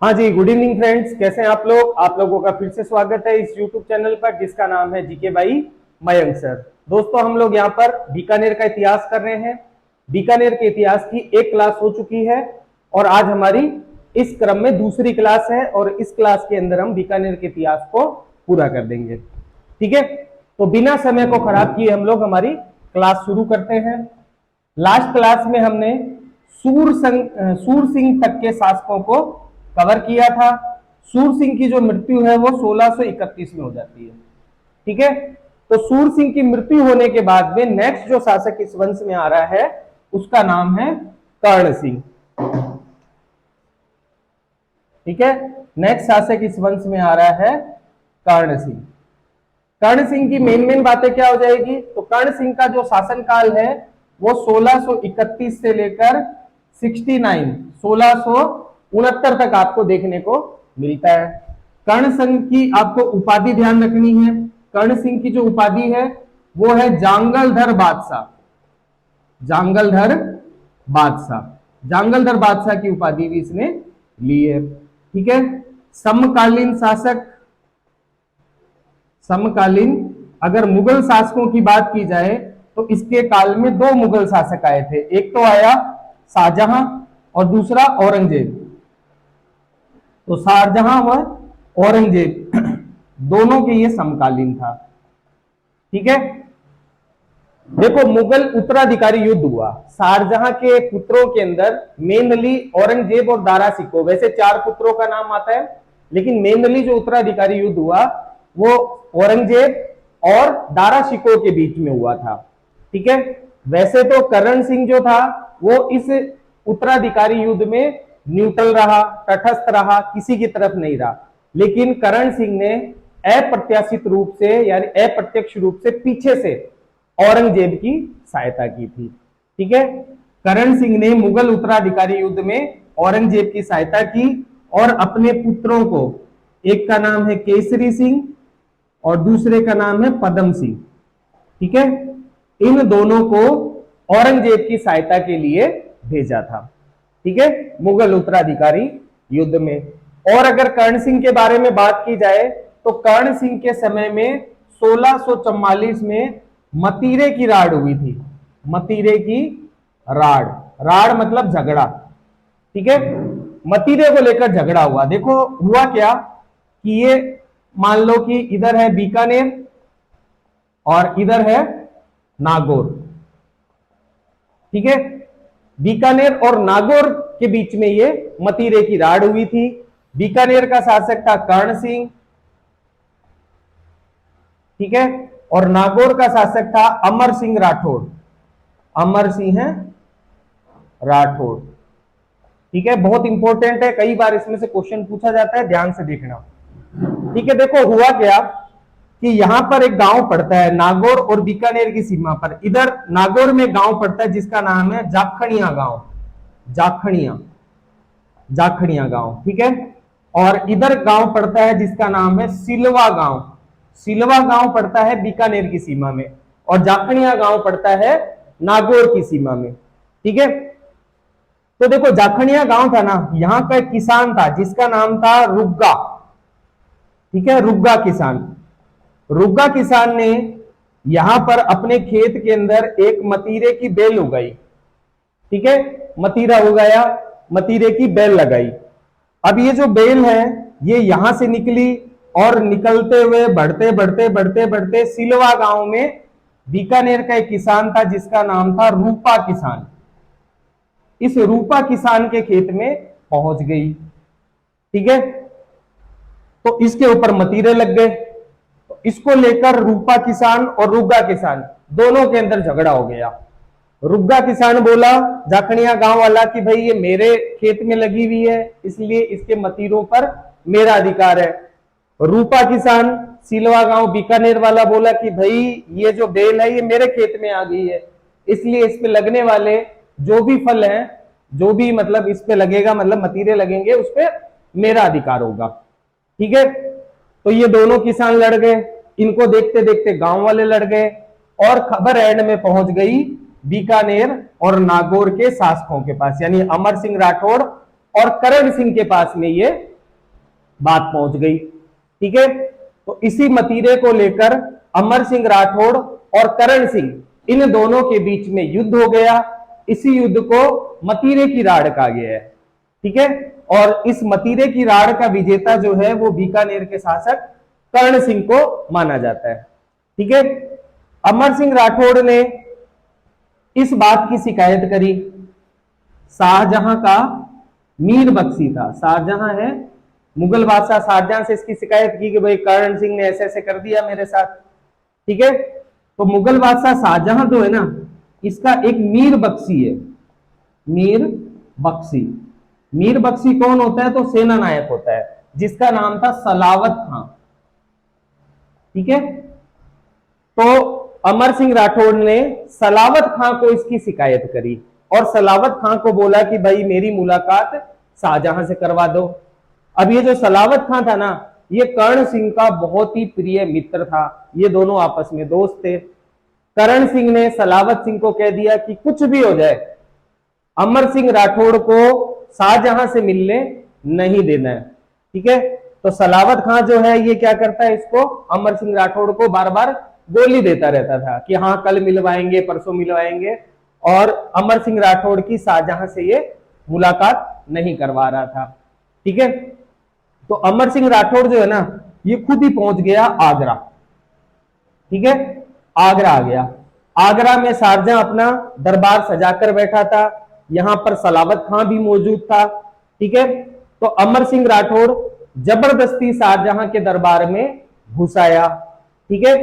हाँ जी, good evening friends. कैसे हैं आप लोग? आप लोगों का फिर से स्वागत है इस यूट्यूब चैनल पर जिसका नाम है जीके बाई मयंक सर। दोस्तों, हम लोग यहाँ पर बीकानेर का इतिहास कर रहे हैं। बीकानेर के इतिहास की एक क्लास हो चुकी है और आज हमारी इस क्रम में दूसरी क्लास है और इस क्लास के अंदर हम बीकानेर के इतिहास को पूरा कर देंगे। ठीक है, तो बिना समय को खराब किए हम लोग हमारी क्लास शुरू करते हैं। लास्ट क्लास में हमने सूर सिंह तक के शासकों को कवर किया था। सूर सिंह की जो मृत्यु है वो 1631 में हो जाती है। ठीक है, तो सूर सिंह की मृत्यु होने के बाद में नेक्स्ट जो शासक इस वंश में आ रहा है उसका नाम है कर्ण सिंह। ठीक है, नेक्स्ट शासक इस वंश में आ रहा है कर्ण सिंह। कर्ण सिंह की मेन बातें क्या हो जाएगी? तो कर्ण सिंह का जो शासनकाल है वो 1631 से लेकर 1669 तक आपको देखने को मिलता है। कर्ण सिंह की आपको उपाधि ध्यान रखनी है। कर्ण सिंह की जो उपाधि है वो है जांगलधर बादशाह। जांगलधर बादशाह, जांगलधर बादशाह की उपाधि भी इसने ली है। ठीक है, समकालीन शासक, समकालीन अगर मुगल शासकों की बात की जाए तो इसके काल में दो मुगल शासक आए थे। एक तो आया शाहजहां और दूसरा औरंगजेब। तो शाहजहां व औरंगजेब दोनों के ये समकालीन था। ठीक है, देखो मुगल उत्तराधिकारी युद्ध हुआ। शाहजहां के पुत्रों के अंदर मेनली औरंगजेब और दारा शिकोह, वैसे चार पुत्रों का नाम आता है लेकिन मेनली जो उत्तराधिकारी युद्ध हुआ वो औरंगजेब और दारा शिकोह के बीच में हुआ था। ठीक है, वैसे तो करण सिंह जो था वो इस उत्तराधिकारी युद्ध में न्यूट्रल रहा, तटस्थ रहा, किसी की तरफ नहीं रहा। लेकिन करण सिंह ने अप्रत्याशित रूप से यानी अप्रत्यक्ष रूप से पीछे से औरंगजेब की सहायता की थी। ठीक है, करण सिंह ने मुगल उत्तराधिकारी युद्ध में औरंगजेब की सहायता की और अपने पुत्रों को, एक का नाम है केसरी सिंह और दूसरे का नाम है पदम सिंह। ठीक है, इन दोनों को औरंगजेब की सहायता के लिए भेजा था। ठीक है, मुगल उत्तराधिकारी युद्ध में। और अगर कर्ण सिंह के बारे में बात की जाए तो कर्ण सिंह के समय में 1644 में मतीरे की राड़ हुई थी। मतीरे की राड़, राड़ मतलब झगड़ा। ठीक है, मतीरे को लेकर झगड़ा हुआ। देखो हुआ क्या कि ये मान लो कि इधर है बीकानेर और इधर है नागौर। ठीक है, बीकानेर और नागौर के बीच में ये मतीरे की राड़ हुई थी। बीकानेर का शासक था कर्ण सिंह। ठीक है, और नागौर का शासक था अमर सिंह राठौड़। अमर सिंह राठौड़। ठीक है, बहुत इंपॉर्टेंट है, कई बार इसमें से क्वेश्चन पूछा जाता है, ध्यान से देखना। ठीक है, देखो हुआ क्या कि यहां पर एक गांव पड़ता है नागौर और बीकानेर की सीमा पर। इधर नागौर में गांव पड़ता है जिसका नाम है जाखड़िया गांव। जाखड़िया, जाखड़िया गांव। ठीक है, और इधर गांव पड़ता है जिसका नाम है सिलवा गांव। सिलवा गांव पड़ता है बीकानेर की सीमा में और जाखड़िया गांव पड़ता है नागौर की सीमा में। ठीक है, तो देखो जाखड़िया गांव था ना, यहां का एक किसान था जिसका नाम था रुग्गा। ठीक है, रुग्गा किसान। रुग्गा किसान ने यहां पर अपने खेत के अंदर एक मतीरे की बेल उगाई। ठीक है, मतीरा उगाया, मतीरे की बेल लगाई। अब ये जो बेल है ये यहां से निकली और निकलते हुए बढ़ते बढ़ते बढ़ते बढ़ते सिलवा गांव में बीकानेर का एक किसान था जिसका नाम था रूपा किसान। इस रूपा किसान के खेत में पहुंच गई। ठीक है, तो इसके ऊपर मतीरे लग गए। तो इसको लेकर रूपा किसान और रुग्गा किसान दोनों के अंदर झगड़ा हो गया। रुग्गा किसान बोला जाखड़िया गांव वाला कि भाई ये मेरे खेत में लगी हुई है इसलिए इसके मतीरों पर मेरा अधिकार है। रूपा किसान सिलवा गांव बीकानेर वाला बोला कि भाई ये जो बेल है ये मेरे खेत में आ गई है इसलिए इस पे लगने वाले जो भी फल हैं, जो भी मतलब इस पे लगेगा, मतलब मतीरे लगेंगे, उस पे मेरा अधिकार होगा। ठीक है, तो ये दोनों किसान लड़ गए। इनको देखते देखते गांव वाले लड़ गए और खबर एंड में पहुंच गई बीकानेर और नागौर के शासकों के पास, यानी अमर सिंह राठौड़ और करण सिंह के पास में ये बात पहुंच गई। ठीक है, तो इसी मतीरे को लेकर अमर सिंह राठौड़ और करण सिंह इन दोनों के बीच में युद्ध हो गया। इसी युद्ध को मतीरे की राड़ कहा गया है। ठीक है, और इस मतीरे की राड़ का विजेता जो है वो बीकानेर के शासक कर्ण सिंह को माना जाता है। ठीक है, अमर सिंह राठौड़ ने इस बात की शिकायत करी, शाहजहां का मीर बख्शी था, शाहजहां है मुगल बादशाह, शाहजहां से इसकी शिकायत की कि भाई कर्ण सिंह ने ऐसे ऐसे कर दिया मेरे साथ। ठीक है, तो मुगल बादशाह शाहजहां जो है ना, इसका एक मीर बख्शी है, मीर बख्शी। मीर बख्शी कौन होता है? तो सेना नायक होता है, जिसका नाम था सलावत खां। ठीक है, तो अमर सिंह राठौड़ ने सलावत खां को इसकी शिकायत करी और सलावत खां को बोला कि भाई मेरी मुलाकात शाहजहां से करवा दो। अब ये जो सलावत खां था ना, ये कर्ण सिंह का बहुत ही प्रिय मित्र था, ये दोनों आपस में दोस्त थे। करण सिंह ने सलावत सिंह को कह दिया कि कुछ भी हो जाए, अमर सिंह राठौड़ को शाहजहां से मिलने नहीं देना है। ठीक है, तो सलावत खां जो है ये क्या करता है, इसको अमर सिंह राठौड़ को बार बार गोली देता रहता था कि हाँ कल मिलवाएंगे, परसों मिलवाएंगे, और अमर सिंह राठौड़ की शाहजहां से ये मुलाकात नहीं करवा रहा था। ठीक है, तो अमर सिंह राठौड़ जो है ना, ये खुद ही पहुंच गया आगरा। ठीक है, आगरा आ गया। आगरा में शाहजहां अपना दरबार सजाकर बैठा था, यहां पर सलावत खां भी मौजूद था। ठीक है, तो अमर सिंह राठौड़ जबरदस्ती शाहजहां के दरबार में घुस आया। ठीक है,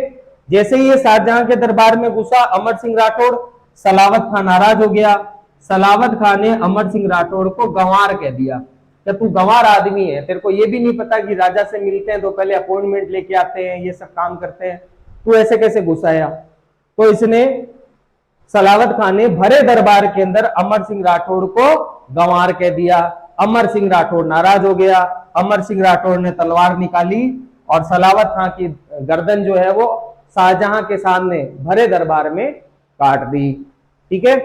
जैसे ही ये शाहजहां के दरबार में घुसा, अमर सिंह राठौड़, सलावत खां नाराज हो गया। सलावत खां ने अमर सिंह राठौड़ को गंवार कह दिया कि तू गंवार आदमी है, तेरे को ये भी नहीं पता कि राजा से मिलते हैं तो पहले अपॉइंटमेंट लेके आते हैं, ये सब काम करते हैं, तू ऐसे कैसे घुस आया। तो इसने, सलावत खां ने भरे दरबार के अंदर अमर सिंह राठौड़ को गंवार कह दिया। अमर सिंह राठौड़ नाराज हो गया। अमर सिंह राठौड़ ने तलवार निकाली और सलावत खां की गर्दन जो है वो शाहजहां के सामने भरे दरबार में काट दी। ठीक है,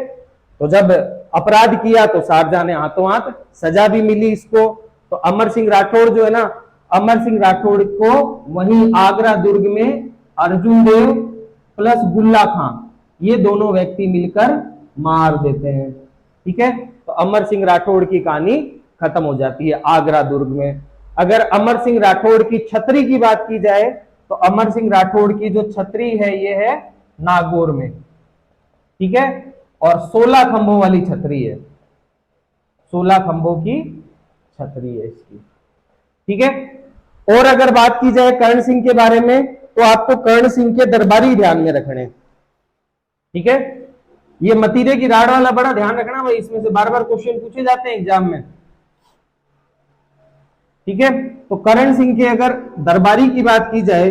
तो जब अपराध किया तो शाहजहां ने हाथों हाथ सजा भी मिली इसको। तो अमर सिंह राठौड़ जो है ना, अमर सिंह राठौड़ को वहीं आगरा दुर्ग में अर्जुन देव प्लस गुल्ला खां, ये दोनों व्यक्ति मिलकर मार देते हैं। ठीक है, तो अमर सिंह राठौड़ की कहानी खत्म हो जाती है आगरा दुर्ग में। अगर अमर सिंह राठौड़ की छतरी की बात की जाए तो अमर सिंह राठौड़ की जो छतरी है ये है नागौर में। ठीक है, और 16 खंभों वाली छतरी है, 16 खंभों की छतरी है इसकी। ठीक है, और अगर बात की जाए कर्ण सिंह के बारे में तो आपको कर्ण सिंह के दरबारी ध्यान में रखने। ठीक है, ये मतीरे की राड़ वाला बड़ा ध्यान रखना भाई, इसमें से बार बार क्वेश्चन पूछे जाते हैं एग्जाम में। ठीक है, तो करण सिंह के अगर दरबारी की बात की जाए,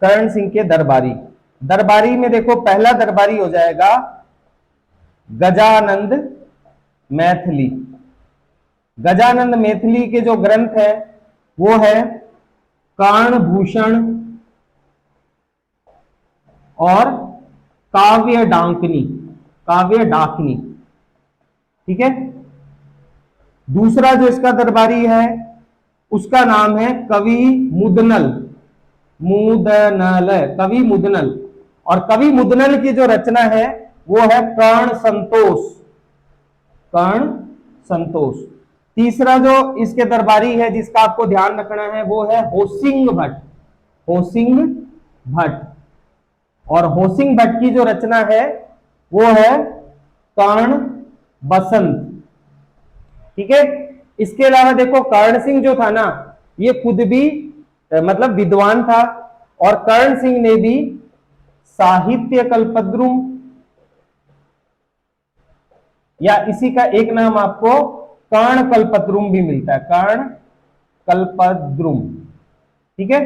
करण सिंह के दरबारी, दरबारी में देखो पहला दरबारी हो जाएगा गजानंद मैथिली। गजानंद मैथिली के जो ग्रंथ है वो है कारणभूषण और काव्य डांकनी, काव्य डाकनी। ठीक है, दूसरा जो इसका दरबारी है उसका नाम है कवि मुदनल, मुदनल, कवि मुदनल। और कवि मुदनल की जो रचना है वो है कर्ण संतोष, कर्ण संतोष। तीसरा जो इसके दरबारी है जिसका आपको ध्यान रखना है वो है होसिंग भट्ट, होसिंग भट्ट। और होसिंग भट्ट की जो रचना है वो है कर्ण बसंत। ठीक है, इसके अलावा देखो कर्ण सिंह जो था ना ये खुद भी मतलब विद्वान था, और कर्ण सिंह ने भी साहित्य कल्पद्रुम, या इसी का एक नाम आपको कर्ण कल्पद्रुम भी मिलता है, कर्ण कल्पद्रुम। ठीक है,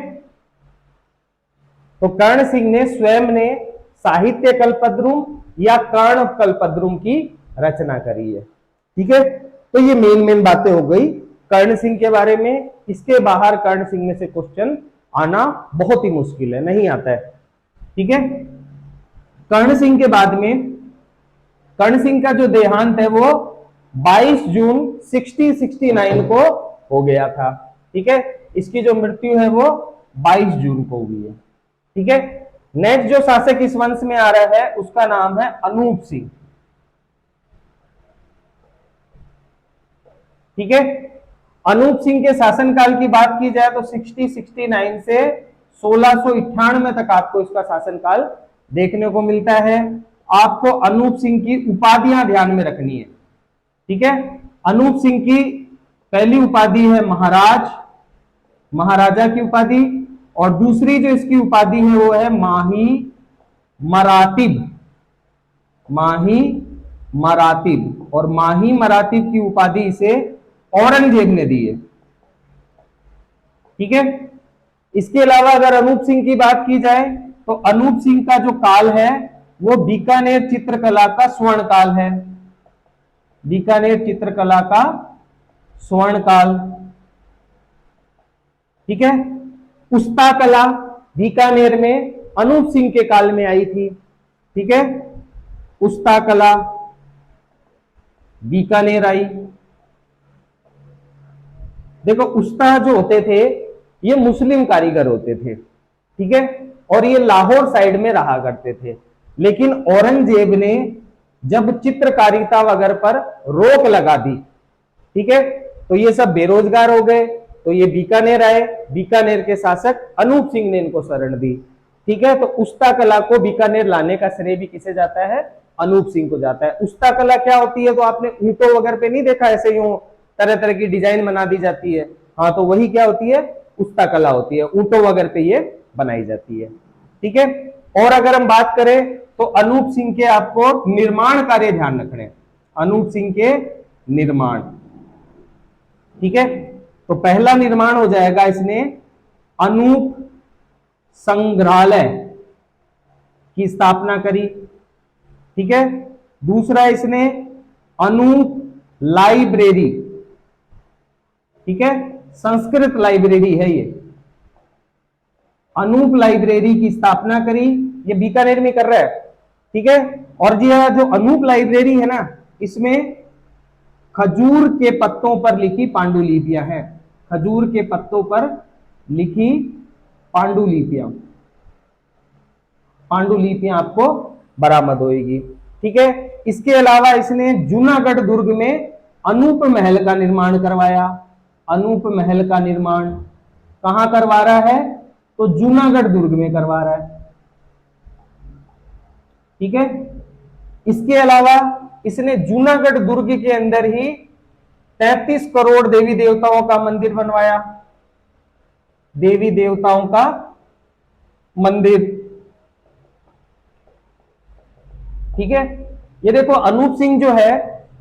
तो कर्ण सिंह ने स्वयं ने साहित्य कल्पद्रुम या कर्ण कल्पद्रुम की रचना करी है। ठीक है, तो ये मेन बातें हो गई कर्ण सिंह के बारे में। इसके बाहर कर्ण सिंह में से क्वेश्चन आना बहुत ही मुश्किल है, नहीं आता है। ठीक है, कर्ण सिंह के बाद में कर्ण सिंह का जो देहांत है वो 22 जून 1669 को हो गया था। ठीक है, इसकी जो मृत्यु है वो 22 जून को हुई है। ठीक है, नेक्स्ट जो शासक इस वंश में आ रहा है उसका नाम है अनूप सिंह। ठीक है, अनूप सिंह के शासनकाल की बात की जाए तो 1669 से 1698 तक आपको इसका शासनकाल देखने को मिलता है। आपको अनूप सिंह की उपाधियां ध्यान में रखनी है। ठीक है, अनूप सिंह की पहली उपाधि है महाराज, महाराजा की उपाधि, और दूसरी जो इसकी उपाधि है वो है माही मरातिब, माही मरातिब, और माही मरातिब की उपाधि इसे औरंगजेब ने दी है। ठीक है, इसके अलावा अगर अनूप सिंह की बात की जाए तो अनूप सिंह का जो काल है वो बीकानेर चित्रकला का स्वर्ण काल है, बीकानेर चित्रकला का स्वर्ण काल। ठीक है, उस्ता कला बीकानेर में अनूप सिंह के काल में आई थी। ठीक है, उस्ता कला बीकानेर आई। देखो, उस्ता जो होते थे ये मुस्लिम कारीगर होते थे। ठीक है, और ये लाहौर साइड में रहा करते थे, लेकिन औरंगजेब ने जब चित्रकारिता वगैरह पर रोक लगा दी, ठीक है, तो ये सब बेरोजगार हो गए, तो ये बीकानेर आए। बीकानेर के शासक अनूप सिंह ने इनको शरण दी। ठीक है, तो उस्ता कला को बीकानेर लाने का श्रेय भी किसे जाता है? अनूप सिंह को जाता है। उस्ता कला क्या होती है? तो आपने ऊंटों वगैरह पे नहीं देखा ऐसे यूं तरह तरह की डिजाइन बना दी जाती है? हाँ, तो वही क्या होती है? उस्ता कला होती है, ऊंटों वगैरह पे ये बनाई जाती है। ठीक है, और अगर हम बात करें तो अनूप सिंह के आपको निर्माण कार्य ध्यान रखने, अनूप सिंह के निर्माण। ठीक है, तो पहला निर्माण हो जाएगा, इसने अनूप संग्रहालय की स्थापना करी। ठीक है, दूसरा इसने अनूप लाइब्रेरी, ठीक है, संस्कृत लाइब्रेरी है ये, अनूप लाइब्रेरी की स्थापना करी। ये बीकानेर में कर रहा है। ठीक है, और यह जो अनूप लाइब्रेरी है ना, इसमें खजूर के पत्तों पर लिखी पांडुलिपियां हैं, खजूर के पत्तों पर लिखी पांडुलिपियां, पांडुलिपियां आपको बरामद होगी। ठीक है, इसके अलावा इसने जूनागढ़ दुर्ग में अनूप महल का निर्माण करवाया। अनूप महल का निर्माण कहां करवा रहा है? तो जूनागढ़ दुर्ग में करवा रहा है। ठीक है, इसके अलावा इसने जूनागढ़ दुर्ग के अंदर ही 33 करोड़ देवी देवताओं का मंदिर बनवाया, देवी देवताओं का मंदिर। ठीक है, ये देखो अनूप सिंह जो है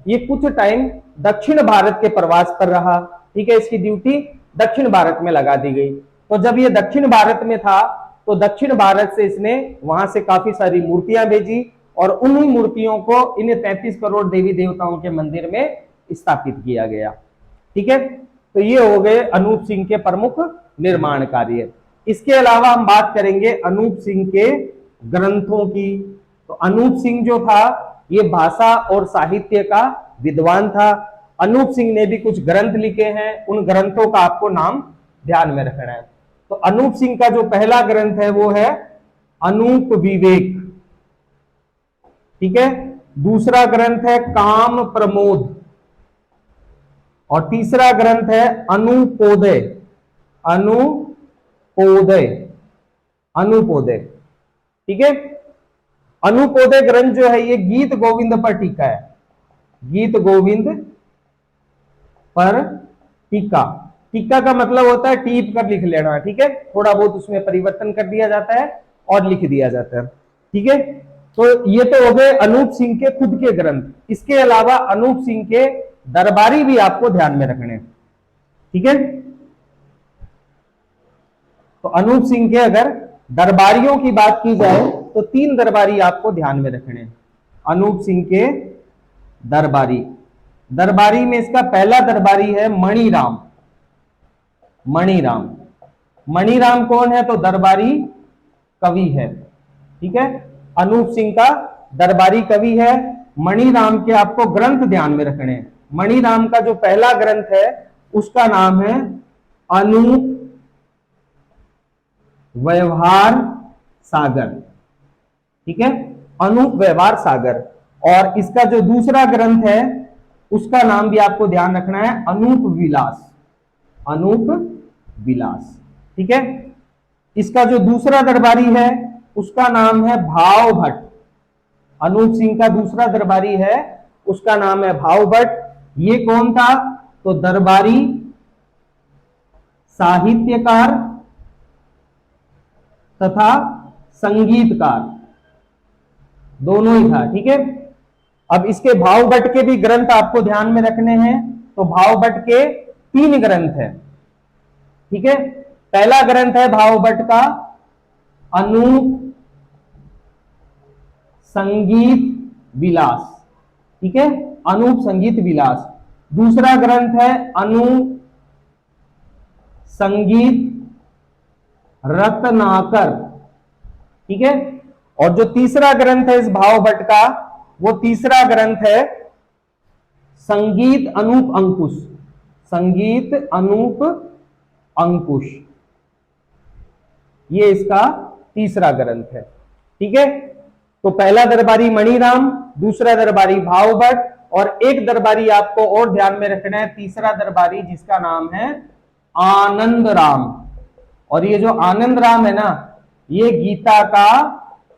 ये कुछ टाइम दक्षिण भारत के प्रवास पर रहा। ठीक है, इसकी ड्यूटी दक्षिण भारत में लगा दी गई। तो जब ये दक्षिण भारत में था तो दक्षिण भारत से इसने वहां से काफी सारी मूर्तियां भेजी और उन्हीं मूर्तियों को इन 33 करोड़ देवी देवताओं के मंदिर में स्थापित किया गया। ठीक है, तो ये हो गए अनूप सिंह के प्रमुख निर्माण कार्य। इसके अलावा हम बात करेंगे अनूप सिंह के ग्रंथों की। तो अनूप सिंह जो था ये भाषा और साहित्य का विद्वान था। अनूप सिंह ने भी कुछ ग्रंथ लिखे हैं, उन ग्रंथों का आपको नाम ध्यान में रखना है। तो अनूप सिंह का जो पहला ग्रंथ है वो है अनूप विवेक। ठीक है, दूसरा ग्रंथ है काम प्रमोद, और तीसरा ग्रंथ है अनुपोदय, अनुपोदय, अनुपोदय। ठीक है, अनुपोदय ग्रंथ जो है ये गीत गोविंद पर टीका है, गीत गोविंद पर टीका। टीका का मतलब होता है टीप कर लिख लेना। ठीक है, थोड़ा बहुत उसमें परिवर्तन कर दिया जाता है और लिख दिया जाता है। ठीक है, तो ये तो हो गए अनूप सिंह के खुद के ग्रंथ। इसके अलावा अनूप सिंह के दरबारी भी आपको ध्यान में रखने। ठीक है, तो अनूप सिंह के अगर दरबारियों की बात की जाए तो 3 दरबारी आपको ध्यान में रखने। अनूप सिंह के दरबारी, दरबारी में इसका पहला दरबारी है मणिराम। मणिराम, मणिराम कौन है? तो दरबारी कवि है। ठीक है, अनूप सिंह का दरबारी कवि है मणिराम के आपको ग्रंथ ध्यान में रखने हैं। मणिराम का जो पहला ग्रंथ है उसका नाम है अनूप व्यवहार सागर। ठीक है, अनूप व्यवहार सागर। और इसका जो दूसरा ग्रंथ है उसका नाम भी आपको ध्यान रखना है, अनूप विलास। अनूप विलास। ठीक है, इसका जो दूसरा दरबारी है उसका नाम है भाव भट्ट। अनूप सिंह का दूसरा दरबारी है उसका नाम है भाव भट्ट। ये कौन था? तो दरबारी, साहित्यकार तथा संगीतकार, दोनों ही था। ठीक है, अब इसके भाव भट्ट के भी ग्रंथ आपको ध्यान में रखने हैं। तो भाव भट्ट के 3 ग्रंथ हैं। ठीक है, पहला ग्रंथ है भाव भट्ट का अनूप संगीत विलास। ठीक है, अनूप संगीत विलास। दूसरा ग्रंथ है अनूप संगीत रत्नाकर। ठीक है, और जो तीसरा ग्रंथ है इस भाव भट्ट का, वो तीसरा ग्रंथ है संगीत अनूप अंकुश। संगीत अनूप अंकुश, ये इसका तीसरा ग्रंथ है। ठीक है, तो पहला दरबारी मणिराम, दूसरा दरबारी भाव भट्ट, और एक दरबारी आपको और ध्यान में रखना है, तीसरा दरबारी जिसका नाम है आनंद राम। और ये जो आनंद राम है ना, ये गीता का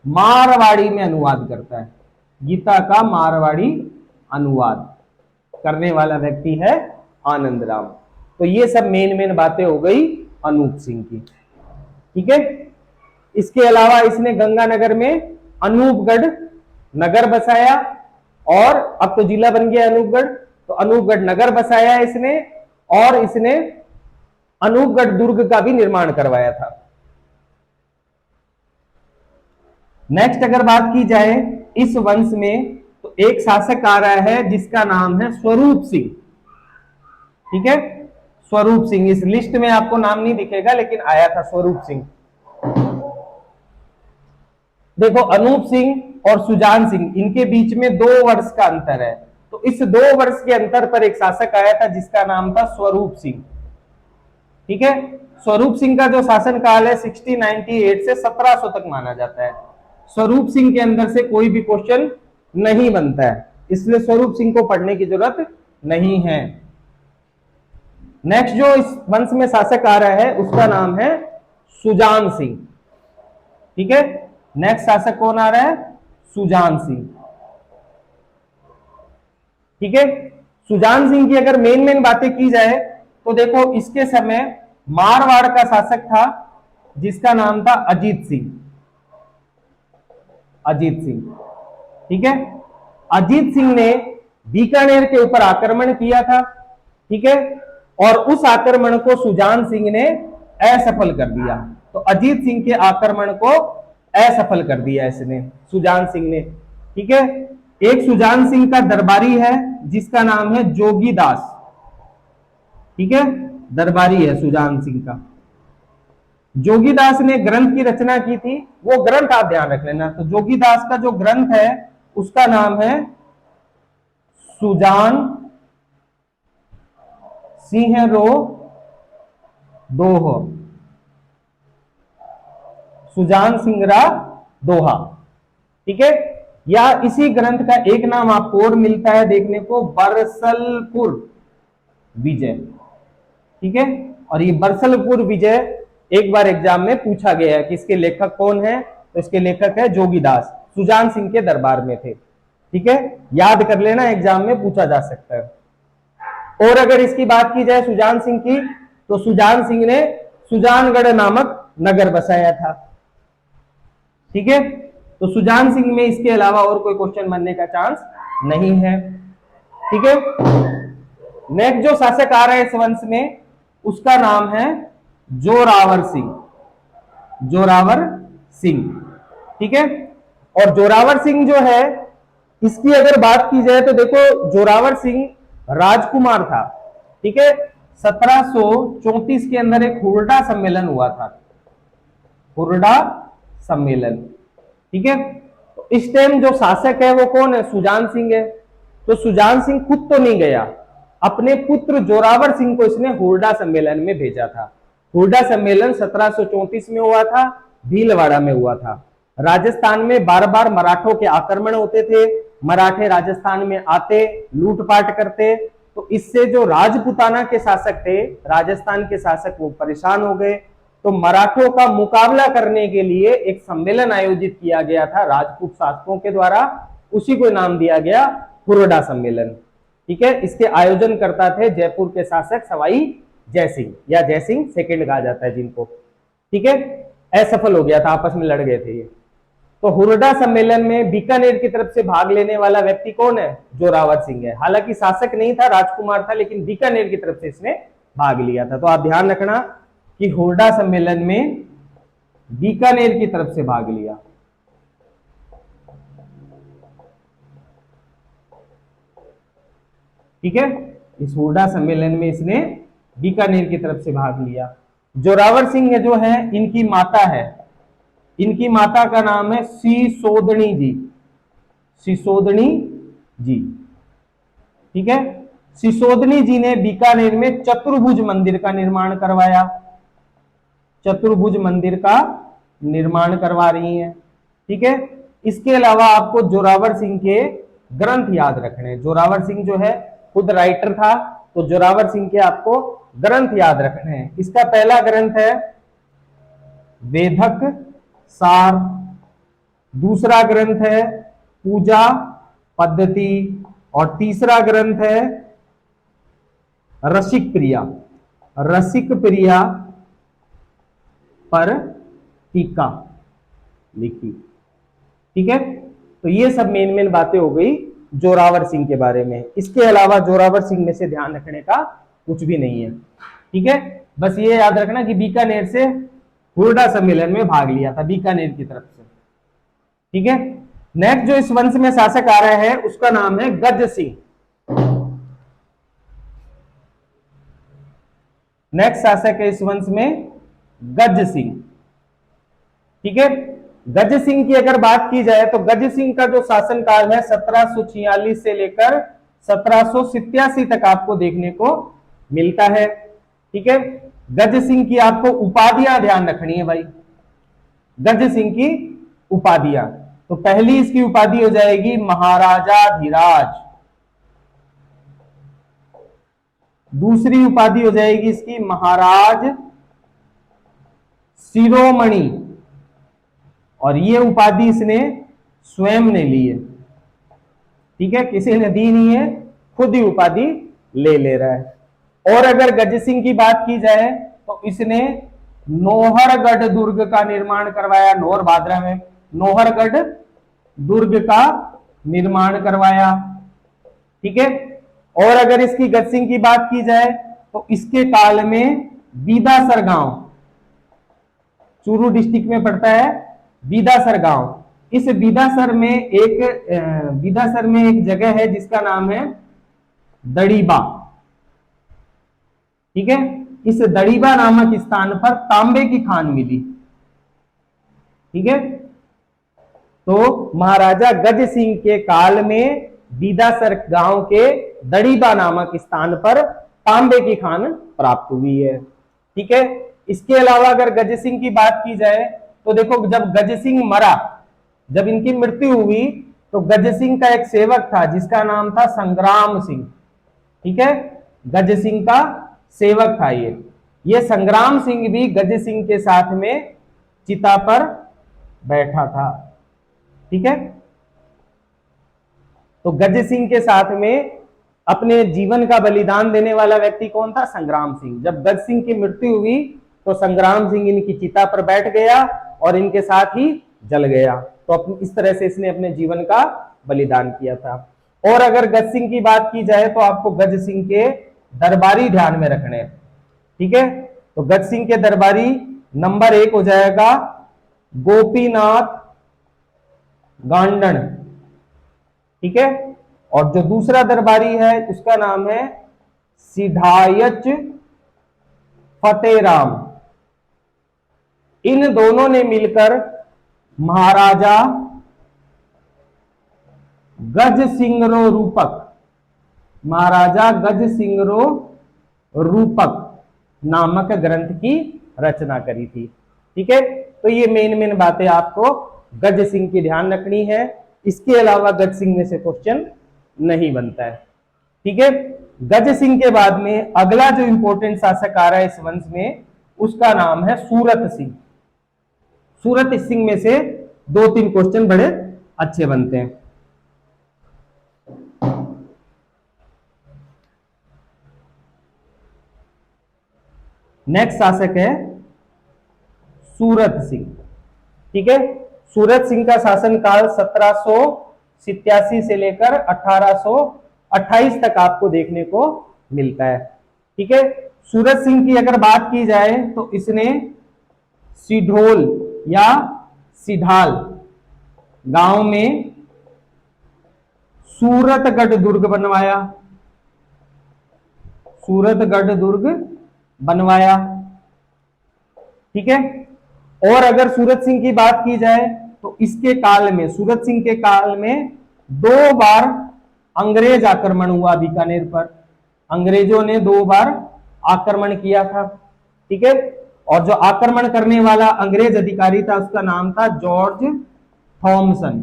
मारवाड़ी में अनुवाद करता है। गीता का मारवाड़ी अनुवाद करने वाला व्यक्ति है आनंद राम। तो ये सब मेन बातें हो गई अनूप सिंह की। ठीक है, इसके अलावा इसने गंगानगर में अनूपगढ़ नगर बसाया, और अब तो जिला बन गया अनूपगढ़, तो अनूपगढ़ नगर बसाया इसने, और इसने अनूपगढ़ दुर्ग का भी निर्माण करवाया था। नेक्स्ट अगर बात की जाए इस वंश में, तो एक शासक आ रहा है जिसका नाम है स्वरूप सिंह। ठीक है, स्वरूप सिंह, इस लिस्ट में आपको नाम नहीं दिखेगा लेकिन आया था स्वरूप सिंह। देखो, अनूप सिंह और सुजान सिंह, इनके बीच में 2 वर्ष का अंतर है। तो इस 2 वर्ष के अंतर पर एक शासक आया था जिसका नाम था स्वरूप सिंह। ठीक है, स्वरूप सिंह का जो शासन काल है 1698 से 1700 तक माना जाता है। स्वरूप सिंह के अंदर से कोई भी क्वेश्चन नहीं बनता है, इसलिए स्वरूप सिंह को पढ़ने की जरूरत नहीं है। नेक्स्ट जो इस वंश में शासक आ रहा है उसका नाम है सुजान सिंह। ठीक है, नेक्स्ट शासक कौन आ रहा है? सुजान सिंह। ठीक है, सुजान सिंह की अगर मेन बातें की जाए तो देखो, इसके समय मारवाड़ का शासक था जिसका नाम था अजीत सिंह। अजीत सिंह। ठीक है, अजीत सिंह ने बीकानेर के ऊपर आक्रमण किया था। ठीक है, और उस आक्रमण को सुजान सिंह ने असफल कर दिया। तो अजीत सिंह के आक्रमण को असफल कर दिया इसने, सुजान सिंह ने। ठीक है, एक सुजान सिंह का दरबारी है जिसका नाम है जोगीदास। ठीक है, दरबारी है सुजान सिंह का। जोगीदास ने ग्रंथ की रचना की थी, वो ग्रंथ आप ध्यान रख लेना। तो जोगीदास का जो ग्रंथ है उसका नाम है सुजान सिंह रो दोह। सुजान सिंगरा दोहा। ठीक है, या इसी ग्रंथ का एक नाम आपको और मिलता है देखने को, बरसलपुर विजय। ठीक है, और ये बरसलपुर विजय एक बार एग्जाम में पूछा गया है कि इसके लेखक कौन है, तो इसके लेखक है जोगीदास, सुजान सिंह के दरबार में थे। ठीक है, याद कर लेना, एग्जाम में पूछा जा सकता है। और अगर इसकी बात की जाए सुजान सिंह की, तो सुजान सिंह ने सुजानगढ़ नामक नगर बसाया था। ठीक है, तो सुजान सिंह में इसके अलावा और कोई क्वेश्चन बनने का चांस नहीं है। ठीक है, नेक्स्ट जो शासक आ रहा है इस वंश में उसका नाम है जोरावर सिंह। जोरावर सिंह। ठीक है, और जोरावर सिंह जो है, इसकी अगर बात की जाए तो देखो, जोरावर सिंह राजकुमार था। ठीक है, 1734 के अंदर एक हुरडा सम्मेलन हुआ था। हुरडा सम्मेलन। ठीक है, तो इस टाइम जो शासक है वो कौन है? सुजान सिंह है। तो सुजान सिंह खुद तो नहीं गया, अपने पुत्र जोरावर सिंह को इसने हुरडा सम्मेलन में भेजा था। हुरडा सम्मेलन 1734 में हुआ था, भीलवाड़ा में हुआ था। राजस्थान में बार बार मराठों के आक्रमण होते थे, मराठे राजस्थान में आते, लूटपाट करते, तो इससे जो राजपूताना के शासक थे, राजस्थान के शासक, वो परेशान हो गए। तो मराठों का मुकाबला करने के लिए एक सम्मेलन आयोजित किया गया था राजपूत शासकों के द्वारा, उसी को नाम दिया गया हुरडा सम्मेलन। ठीक है, इसके आयोजन करता थे जयपुर के शासक सवाई जयसिंह, या जयसिंह सेकंड कहा जाता है जिनको। ठीक है, असफल हो गया था, आपस में लड़ गए थे ये। तो हुरडा सम्मेलन में बीकानेर की तरफ से भाग लेने वाला व्यक्ति कौन है? जोरावर सिंह है। हालांकि शासक नहीं था, राजकुमार था, लेकिन बीकानेर की तरफ से इसने भाग लिया था। तो आप ध्यान रखना कि हुरडा सम्मेलन में बीकानेर की तरफ से भाग लिया। ठीक है, इस हुरडा सम्मेलन में इसने बीकानेर की तरफ से भाग लिया। जोरावर सिंह जो है, इनकी माता है, इनकी माता का नाम है सिसोदनी जी, सिसोदनी जी। ठीक है, सिसोदनी जी ने बीकानेर में चतुर्भुज मंदिर का निर्माण करवाया, चतुर्भुज मंदिर का निर्माण करवा रही हैं। ठीक है, इसके अलावा आपको जोरावर सिंह के ग्रंथ याद रखने हैं। जोरावर सिंह जो है खुद राइटर था, तो जोरावर सिंह के आपको ग्रंथ याद रखने हैं। इसका पहला ग्रंथ है वेदक सार, दूसरा ग्रंथ है पूजा पद्धति, और तीसरा ग्रंथ है रसिक प्रिया, रसिक प्रिया पर टीका लिखी। ठीक है, तो ये सब मेन बातें हो गई जोरावर सिंह के बारे में। इसके अलावा जोरावर सिंह में से ध्यान रखने का कुछ भी नहीं है। ठीक है, बस ये याद रखना कि बीकानेर से हुरडा सम्मेलन में भाग लिया था, बीकानेर की तरफ से। ठीक है, नेक्स्ट जो इस वंश में शासक आ रहा है उसका नाम है गज सिंह। नेक्स्ट शासक है इस वंश में गज सिंह। ठीक है, गज सिंह की अगर बात की जाए तो गज सिंह का जो शासनकाल है 1746 से लेकर 1787 तक आपको देखने को मिलता है। ठीक है, गज सिंह की आपको उपाधियां ध्यान रखनी है भाई। गज सिंह की उपाधियां, तो पहली इसकी उपाधि हो जाएगी महाराजाधिराज, दूसरी उपाधि हो जाएगी इसकी महाराज शिरोमणि, और ये उपाधि इसने स्वयं ने ली है। ठीक है, किसी ने दी नहीं है, खुद ही उपाधि ले रहा है। और अगर गज सिंह की बात की जाए तो इसने नोहरगढ़ दुर्ग का निर्माण करवाया, नौर भादरा में नोहरगढ़ दुर्ग का निर्माण करवाया। ठीक है, और अगर इसकी गज सिंह की बात की जाए तो इसके काल में बीदासर गांव, चूरू डिस्ट्रिक्ट में पड़ता है बीदासर गांव, इस बीदासर में एक जगह है जिसका नाम है दड़ीबा। ठीक है, इस दड़ीबा नामक स्थान पर तांबे की खान मिली। ठीक है, तो महाराजा गज सिंह के काल में बीदासर गांव के दड़ीबा नामक स्थान पर तांबे की खान प्राप्त हुई है। ठीक है, इसके अलावा अगर गज सिंह की बात की जाए तो देखो, जब गज सिंह मरा, जब इनकी मृत्यु हुई, तो गज सिंह का एक सेवक था जिसका नाम था संग्राम सिंह। ठीक है, गज सिंह का सेवक था ये संग्राम सिंह भी गज सिंह के साथ में चिता पर बैठा था। ठीक है, तो गज सिंह के साथ में अपने जीवन का बलिदान देने वाला व्यक्ति कौन था? संग्राम सिंह। जब गज सिंह की मृत्यु हुई तो संग्राम सिंह इनकी चिता पर बैठ गया और इनके साथ ही जल गया। तो इस तरह से इसने अपने जीवन का बलिदान किया था। और अगर गज सिंह की बात की जाए तो आपको गज सिंह के दरबारी ध्यान में रखने हैं। ठीक है, तो गज सिंह के दरबारी नंबर 1 हो जाएगा गोपीनाथ गांडन। ठीक है, और जो दूसरा दरबारी है उसका नाम है सिधायच फतेहराम। इन दोनों ने मिलकर महाराजा गज सिंगरो रूपक, महाराजा गज सिंगरो रूपक नामक ग्रंथ की रचना करी थी। ठीक है, तो ये मेन बातें आपको गज सिंह की ध्यान रखनी है। इसके अलावा गज सिंह में से क्वेश्चन नहीं बनता है। ठीक है, गज सिंह के बाद में अगला जो इंपॉर्टेंट शासक आ रहा है इस वंश में, उसका नाम है सूरत सिंह। सूरत सिंह में से 2-3 क्वेश्चन बड़े अच्छे बनते हैं। नेक्स्ट शासक है सूरत सिंह। ठीक है, सूरत सिंह का शासनकाल 1787 से लेकर 1828 तक आपको देखने को मिलता है। ठीक है, सूरत सिंह की अगर बात की जाए तो इसने सिढोल या सिढाल गांव में सूरतगढ़ दुर्ग बनवाया, सूरतगढ़ दुर्ग बनवाया। ठीक है, और अगर सूरत सिंह की बात की जाए तो इसके काल में, सूरत सिंह के काल में 2 बार अंग्रेज आक्रमण हुआ बीकानेर पर। अंग्रेजों ने 2 बार आक्रमण किया था। ठीक है, और जो आक्रमण करने वाला अंग्रेज अधिकारी था उसका नाम था जॉर्ज थॉमसन।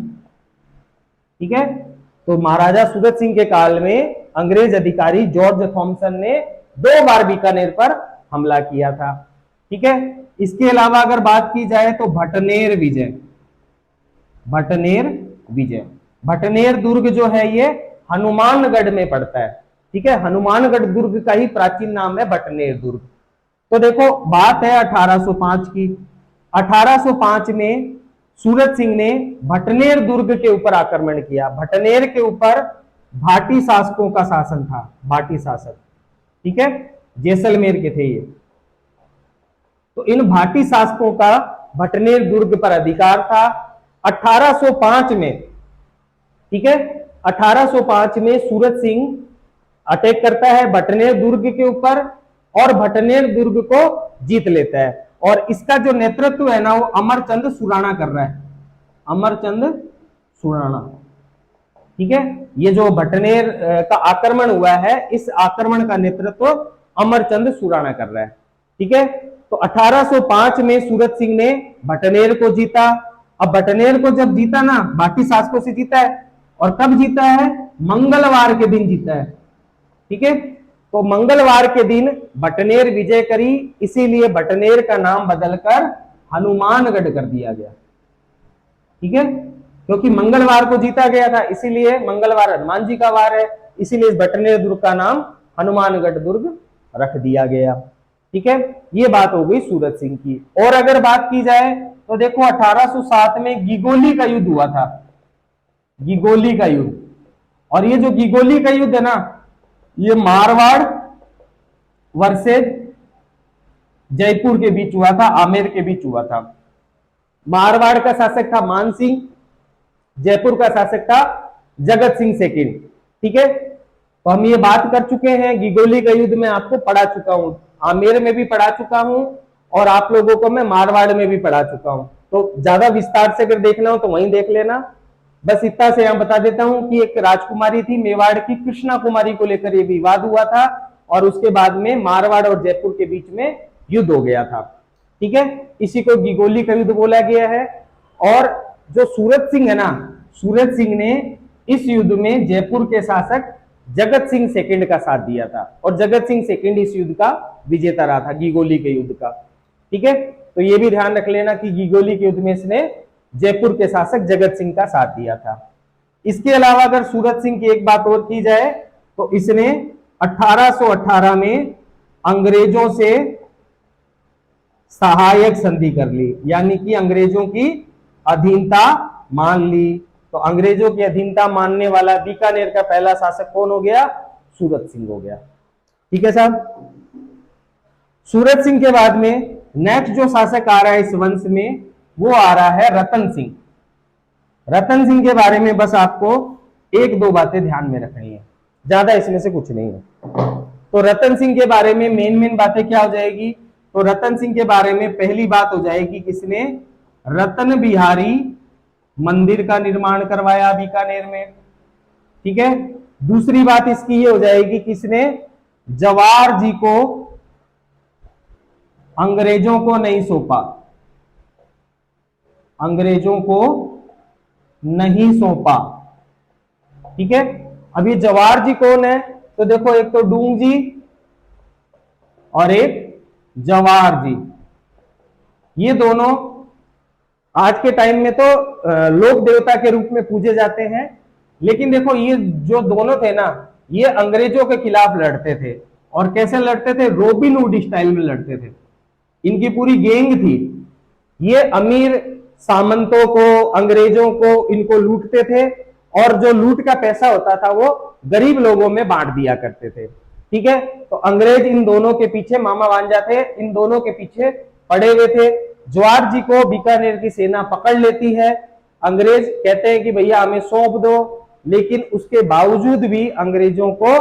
ठीक है, तो महाराजा सूरत सिंह के काल में अंग्रेज अधिकारी जॉर्ज थॉमसन ने 2 बार बीकानेर पर हमला किया था। ठीक है, इसके अलावा अगर बात की जाए तो भटनेर विजय, भटनेर विजय, भटनेर दुर्ग जो है ये हनुमानगढ़ में पड़ता है। ठीक है, हनुमानगढ़ दुर्ग का ही प्राचीन नाम है भटनेर दुर्ग। तो देखो बात है 1805 की। 1805 में सूरत सिंह ने भटनेर दुर्ग के ऊपर आक्रमण किया। भटनेर के ऊपर भाटी शासकों का शासन था, भाटी शासक। ठीक है, जैसलमेर के थे ये। तो इन भाटी शासकों का भटनेर दुर्ग पर अधिकार था। 1805 में, ठीक है, 1805 में सूरत सिंह अटैक करता है भटनेर दुर्ग के ऊपर और भटनेर दुर्ग को जीत लेता है। और इसका जो नेतृत्व है ना वो अमरचंद सुराणा कर रहा है, अमरचंद सुराणा। ठीक है, ये जो भटनेर का आक्रमण हुआ है इस आक्रमण का नेतृत्व अमरचंद सुराणा कर रहा है। ठीक है, तो 1805 में सूरत सिंह ने भटनेर को जीता। अब भटनेर को जब जीता ना, बाकी शासकों से जीता है, और कब जीता है? मंगलवार के दिन जीता है। ठीक है, तो मंगलवार के दिन भटनेर विजय करी, इसीलिए भटनेर का नाम बदलकर हनुमानगढ़ कर दिया गया। ठीक है, क्योंकि मंगलवार को जीता गया था, इसीलिए मंगलवार हनुमान जी का वार है, इसीलिए इस भटनेर दुर्ग का नाम हनुमानगढ़ दुर्ग रख दिया गया। ठीक है, ये बात हो गई सूरत सिंह की। और अगर बात की जाए तो देखो 1807 में गिगोली का युद्ध हुआ था, गिगोली का युद्ध। और ये जो गिगोली का युद्ध है ना, ये मारवाड़ वर्सेज जयपुर के बीच हुआ था, आमेर के बीच हुआ था। मारवाड़ का शासक था मान सिंह, जयपुर का शासक था जगत सिंह सेकंड। ठीक है, तो हम ये बात कर चुके हैं, गिगोली का युद्ध में आपको पढ़ा चुका हूं, आमेर में भी पढ़ा चुका हूं और आप लोगों को मैं मारवाड़ में भी पढ़ा चुका हूं। तो ज्यादा विस्तार से अगर देखना हो तो वहीं देख लेना। बस इतना से यहां बता देता हूं कि एक राजकुमारी थी मेवाड़ की, कृष्णा कुमारी को लेकर यह विवाद हुआ था और उसके बाद में मारवाड़ और जयपुर के बीच में युद्ध हो गया था। ठीक है, इसी को गिगोली का युद्ध बोला गया है। और जो सूरत सिंह है ना, सूरत सिंह ने इस युद्ध में जयपुर के शासक जगत सिंह सेकंड का साथ दिया था और जगत सिंह सेकंड इस युद्ध का विजेता रहा था, गिगोली के युद्ध का। ठीक है, तो ये भी ध्यान रख लेना कि गिगोली के युद्ध में इसने जयपुर के शासक जगत सिंह का साथ दिया था। इसके अलावा अगर सूरत सिंह की एक बात और की जाए तो इसने 1818 में अंग्रेजों से सहायक संधि कर ली, यानी कि अंग्रेजों की अधीनता मान ली। तो अंग्रेजों की अधीनता मानने वाला बीकानेर का पहला शासक कौन हो गया? सूरत सिंह हो गया। ठीक है साहब, सूरत सिंह के बाद में नेक्स्ट जो शासक आ रहा है इस वंश में वो आ रहा है रतन सिंह। रतन सिंह के बारे में बस आपको 1-2 बातें ध्यान में रखनी है, ज्यादा इसमें से कुछ नहीं है। तो रतन सिंह के बारे में मेन बातें क्या हो जाएगी? तो रतन सिंह के बारे में पहली बात हो जाएगी किसने रतन बिहारी मंदिर का निर्माण करवाया बीकानेर में। ठीक है। दूसरी बात इसकी ये हो जाएगी कि इसने जवाहर जी को अंग्रेजों को नहीं सौंपा, अंग्रेजों को नहीं सौंपा। ठीक है। अब ये जवाहर जी कौन है? तो देखो, एक तो डूंग जी और एक जवाहर जी, ये दोनों आज के टाइम में तो लोक देवता के रूप में पूजे जाते हैं। लेकिन देखो, ये जो दोनों थे ना, ये अंग्रेजों के खिलाफ लड़ते थे। और कैसे लड़ते थे? रॉबिन हुड स्टाइल में लड़ते थे। इनकी पूरी गैंग थी। ये अमीर सामंतों को, अंग्रेजों को, इनको लूटते थे और जो लूट का पैसा होता था वो गरीब लोगों में बांट दिया करते थे। ठीक है। तो अंग्रेज इन दोनों के पीछे, मामा भांजा थे, इन दोनों के पीछे पड़े हुए थे। जवाहर जी को बीकानेर की सेना पकड़ लेती है। अंग्रेज कहते हैं कि भैया हमें सौंप दो, लेकिन उसके बावजूद भी अंग्रेजों को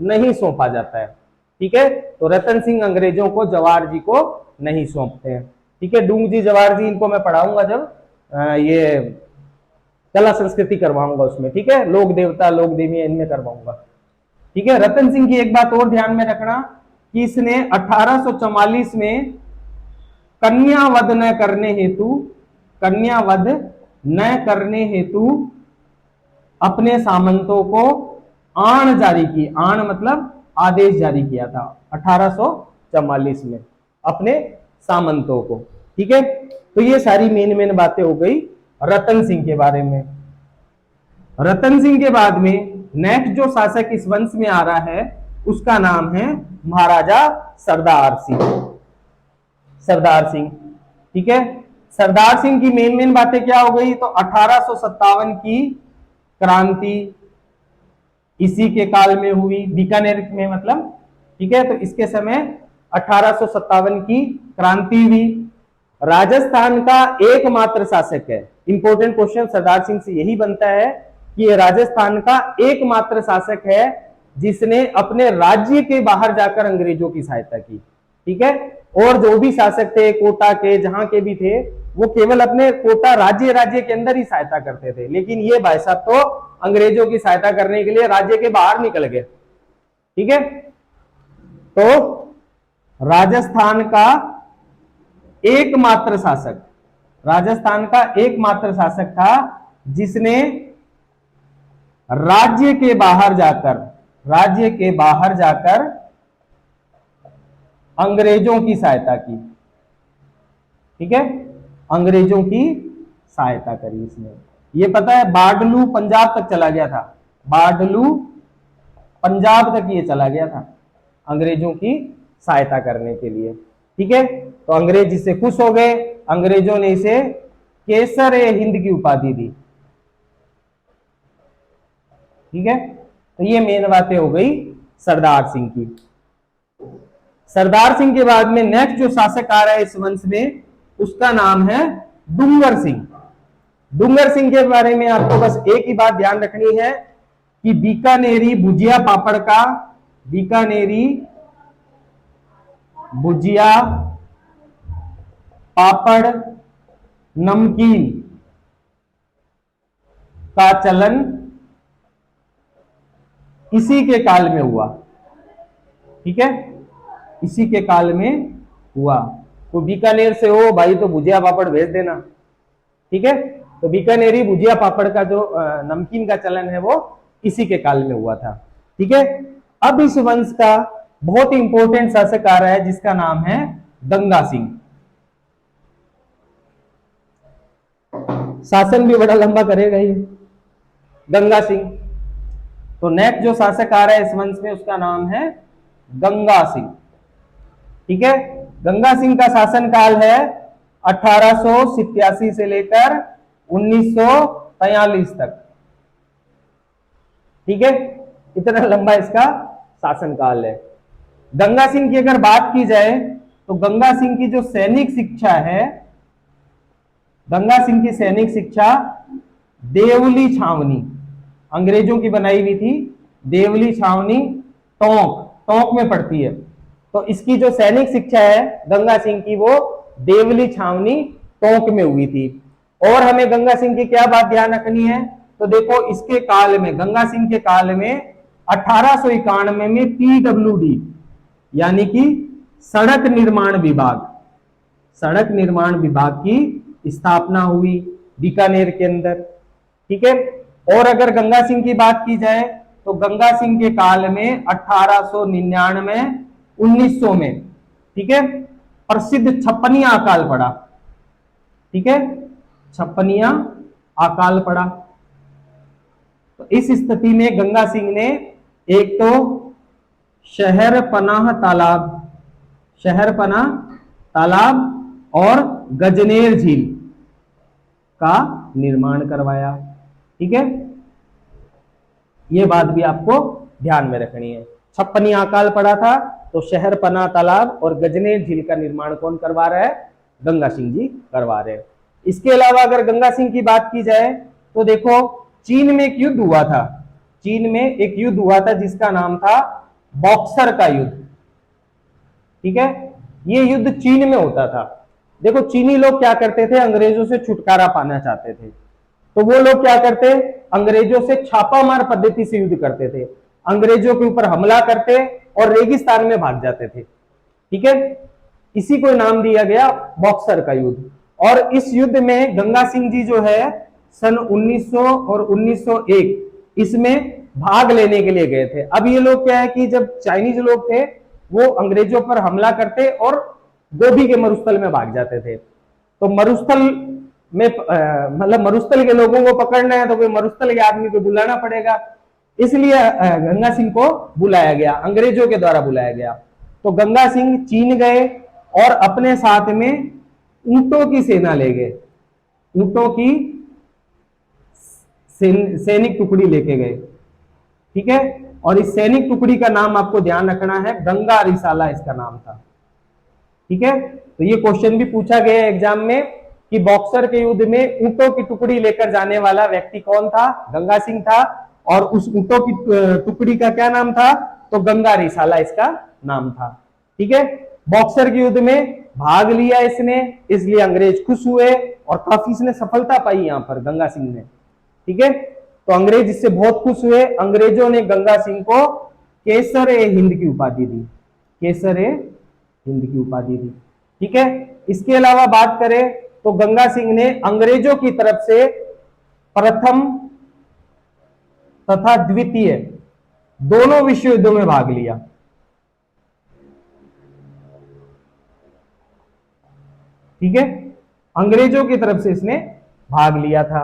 नहीं सौंपा जाता है। ठीक है। तो रतन सिंह अंग्रेजों को, जवाहर जी को नहीं सौंपते हैं। ठीक है। डूंग जी, जवाहर जी, इनको मैं पढ़ाऊंगा जब ये कला संस्कृति करवाऊंगा उसमें। ठीक है। लोक देवता, लोक देवी, इनमें करवाऊंगा। ठीक है। रतन सिंह की एक बात और ध्यान में रखना कि इसने 1844 में कन्यावध न करने हेतु, कन्यावध न करने हेतु अपने सामंतों को आण जारी की। आण मतलब आदेश जारी किया था 1844 में अपने सामंतों को। ठीक है। तो ये सारी मेन बातें हो गई रतन सिंह के बारे में। रतन सिंह के बाद में नेक्स्ट जो शासक इस वंश में आ रहा है उसका नाम है महाराजा सरदार सिंह। सरदार सिंह। ठीक है। सरदार सिंह की मेन बातें क्या हो गई? तो 1857 की क्रांति इसी के काल में हुई, बीकानेर में मतलब। ठीक है। तो इसके समय 1857 की क्रांति हुई। राजस्थान का एकमात्र शासक है। इंपॉर्टेंट क्वेश्चन सरदार सिंह से यही बनता है कि ये राजस्थान का एकमात्र शासक है जिसने अपने राज्य के बाहर जाकर अंग्रेजों की सहायता की। ठीक है। और जो भी शासक थे, कोटा के, जहां के भी थे, वो केवल अपने कोटा राज्य के अंदर ही सहायता करते थे। लेकिन ये भाई साहब तो अंग्रेजों की सहायता करने के लिए राज्य के बाहर निकल गए। ठीक है। तो राजस्थान का एकमात्र शासक, राजस्थान का एकमात्र शासक था जिसने राज्य के बाहर जाकर अंग्रेजों की सहायता की। ठीक है। अंग्रेजों की सहायता करी इसने। ये पता है, बाडलू पंजाब तक चला गया था। बाडलू पंजाब तक ये चला गया था अंग्रेजों की सहायता करने के लिए। ठीक है। तो अंग्रेज इससे खुश हो गए। अंग्रेजों ने इसे केसर ए हिंद की उपाधि दी। ठीक है। तो ये मेन बातें हो गई सरदार सिंह की। सरदार सिंह के बाद में नेक्स्ट जो शासक आ रहा है इस वंश में उसका नाम है डूंगर सिंह। डूंगर सिंह के बारे में आपको बस एक ही बात ध्यान रखनी है कि बीकानेरी भुजिया पापड़ का, बीकानेरी भुजिया पापड़ नमकीन का चलन इसी के काल में हुआ। ठीक है। इसी के काल में हुआ। तो बीकानेर से हो भाई तो भुजिया पापड़ भेज देना। ठीक है। तो बीकानेरी भुजिया पापड़ का जो नमकीन का चलन है वो इसी के काल में हुआ था। ठीक है। अब इस वंश का बहुत ही इंपॉर्टेंट शासक आ रहा है जिसका नाम है गंगा सिंह। शासन भी बड़ा लंबा करेगा ये गंगा सिंह। तो नेक्स्ट जो शासक आ रहा है इस वंश में उसका नाम है गंगा सिंह। ठीक है। गंगा सिंह का शासन काल है 1887 से लेकर 1943 तक। ठीक है। इतना लंबा इसका शासन काल है। गंगा सिंह की अगर बात की जाए तो गंगा सिंह की जो सैनिक शिक्षा है, गंगा सिंह की सैनिक शिक्षा देवली छावनी, अंग्रेजों की बनाई हुई थी। देवली छावनी टोंक, टोंक में पड़ती है। तो इसकी जो सैनिक शिक्षा है गंगा सिंह की वो देवली छावनी टोंक में हुई थी। और हमें गंगा सिंह की क्या बात ध्यान रखनी है तो देखो इसके काल में, गंगा सिंह के काल में 1891 में पीडब्ल्यूडी यानी कि सड़क निर्माण विभाग, सड़क निर्माण विभाग की स्थापना हुई बीकानेर के अंदर। ठीक है। और अगर गंगा सिंह की बात की जाए तो गंगा सिंह के काल में 1899 1900 में, ठीक है, प्रसिद्ध छप्पनिया अकाल पड़ा। ठीक है, छप्पनिया अकाल पड़ा। तो इस स्थिति में गंगा सिंह ने एक तो शहर पनाह तालाब, शहर पनाह तालाब और गजनेर झील का निर्माण करवाया। ठीक है, ये बात भी आपको ध्यान में रखनी है। छप्पनिया अकाल पड़ा था तो शहर पनाह तालाब और गजनेर झील का निर्माण कौन करवा रहा है? गंगा सिंह जी करवा रहे हैं। इसके अलावा अगर गंगा सिंह की बात की जाए तो देखो चीन में एक युद्ध हुआ था, चीन में एक युद्ध हुआ था जिसका नाम था बॉक्सर का युद्ध। ठीक है, ये युद्ध चीन में होता था। देखो चीनी लोग क्या करते थे, अंग्रेजों से छुटकारा पाना चाहते थे, तो वो लोग क्या करते, अंग्रेजों से छापामार पद्धति से युद्ध करते थे, अंग्रेजों के ऊपर हमला करते और रेगिस्तान में भाग जाते थे। ठीक है, इसी को नाम दिया गया बॉक्सर का युद्ध। और इस युद्ध में गंगा सिंह जी जो है सन 1900 और 1901 इसमें भाग लेने के लिए गए थे। अब ये लोग क्या है कि जब चाइनीज लोग थे वो अंग्रेजों पर हमला करते और गोभी के मरुस्थल में भाग जाते थे। तो मरुस्थल में मतलब मरुस्थल के लोगों को पकड़ना है तो कोई मरुस्थल के आदमी को बुलाना पड़ेगा, इसलिए गंगा सिंह को बुलाया गया, अंग्रेजों के द्वारा बुलाया गया। तो गंगा सिंह चीन गए और अपने साथ में ऊंटों की सेना ले गए, ऊंटों की सैनिक टुकड़ी लेके गए। ठीक है, और इस सैनिक टुकड़ी का नाम आपको ध्यान रखना है, गंगा रिसाला इसका नाम था। ठीक है, तो ये क्वेश्चन भी पूछा गया एग्जाम में कि बॉक्सर के युद्ध में ऊंटों की टुकड़ी लेकर जाने वाला व्यक्ति कौन था? गंगा सिंह था। और उस ऊंटों की टुकड़ी का क्या नाम था? तो गंगा रिसाला इसका नाम था। ठीक है, बॉक्सर के युद्ध में भाग लिया इसने, इसलिए अंग्रेज खुश हुए और काफी इसने सफलता पाई यहां पर गंगा सिंह ने। ठीक है, तो अंग्रेज इससे बहुत खुश हुए। अंग्रेजों ने गंगा सिंह को केसर ए हिंद की उपाधि दी, केसर ए हिंद की उपाधि दी। ठीक है, इसके अलावा बात करें तो गंगा सिंह ने अंग्रेजों की तरफ से प्रथम तथा द्वितीय दोनों विश्व युद्धों में भाग लिया। ठीक है, अंग्रेजों की तरफ से इसने भाग लिया था।